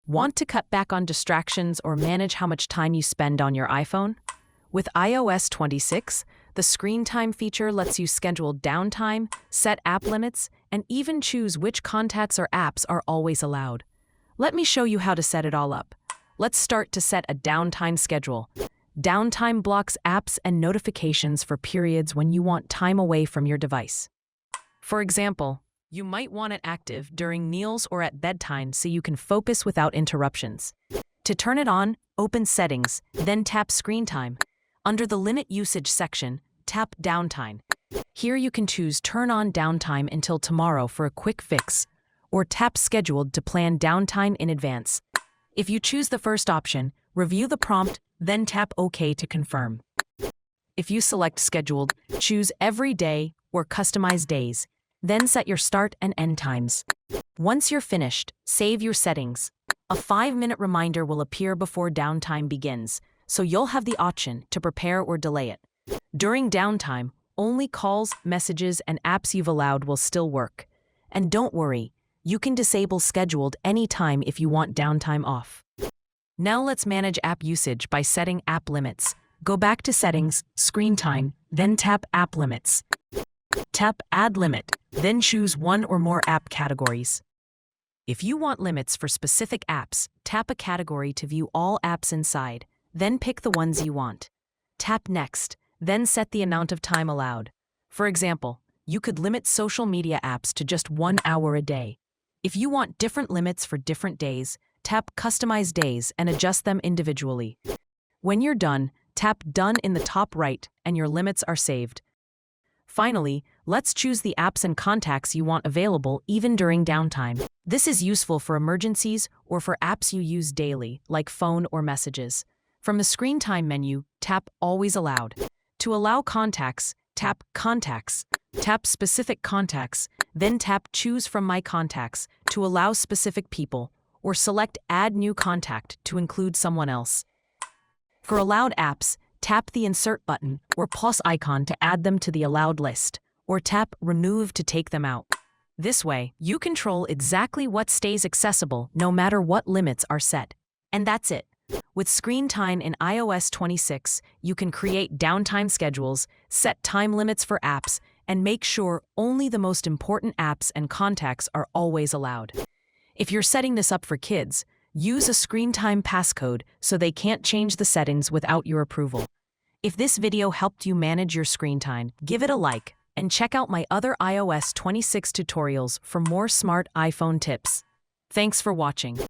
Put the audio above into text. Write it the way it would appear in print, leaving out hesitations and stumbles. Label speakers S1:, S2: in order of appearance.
S1: Want to cut back on distractions or manage how much time you spend on your iPhone? With iOS 26, the screen time feature lets you schedule downtime, set app limits, and even choose which contacts or apps are always allowed. Let me show you how to set it all up. Let's start to set a downtime schedule. Downtime blocks apps and notifications for periods when you want time away from your device. For example, you might want it active during meals or at bedtime so you can focus without interruptions. To turn it on, open Settings, then tap Screen Time. Under the Limit Usage section, tap Downtime. Here you can choose Turn on Downtime until tomorrow for a quick fix, or tap Scheduled to plan downtime in advance. If you choose the first option, review the prompt, then tap OK to confirm. If you select Scheduled, choose Every Day or Customize Days. Then set your start and end times. Once you're finished, save your settings. A 5-minute reminder will appear before downtime begins, so you'll have the option to prepare or delay it. During downtime, only calls, messages, and apps you've allowed will still work. And don't worry, you can disable Scheduled anytime if you want downtime off. Now let's manage app usage by setting app limits. Go back to Settings, Screen Time, then tap App Limits. Tap Add Limit, then choose one or more app categories. If you want limits for specific apps, tap a category to view all apps inside, then pick the ones you want. Tap Next, then set the amount of time allowed. For example, you could limit social media apps to just 1 hour a day. If you want different limits for different days, tap Customize Days and adjust them individually. When you're done, tap Done in the top right and your limits are saved. Finally, let's choose the apps and contacts you want available even during downtime. This is useful for emergencies or for apps you use daily, like phone or messages. From the Screen Time menu, tap Always Allowed. To allow contacts, tap Contacts. Tap Specific Contacts, then tap Choose from My Contacts to allow specific people, or select Add New Contact to include someone else. For allowed apps, tap the Insert button or plus icon to add them to the allowed list, or tap Remove to take them out. This way, you control exactly what stays accessible no matter what limits are set. And that's it. With Screen Time in iOS 26, you can create downtime schedules, set time limits for apps, and make sure only the most important apps and contacts are always allowed. If you're setting this up for kids, use a Screen Time passcode so they can't change the settings without your approval. If this video helped you manage your screen time, give it a like and check out my other iOS 26 tutorials for more smart iPhone tips. Thanks for watching.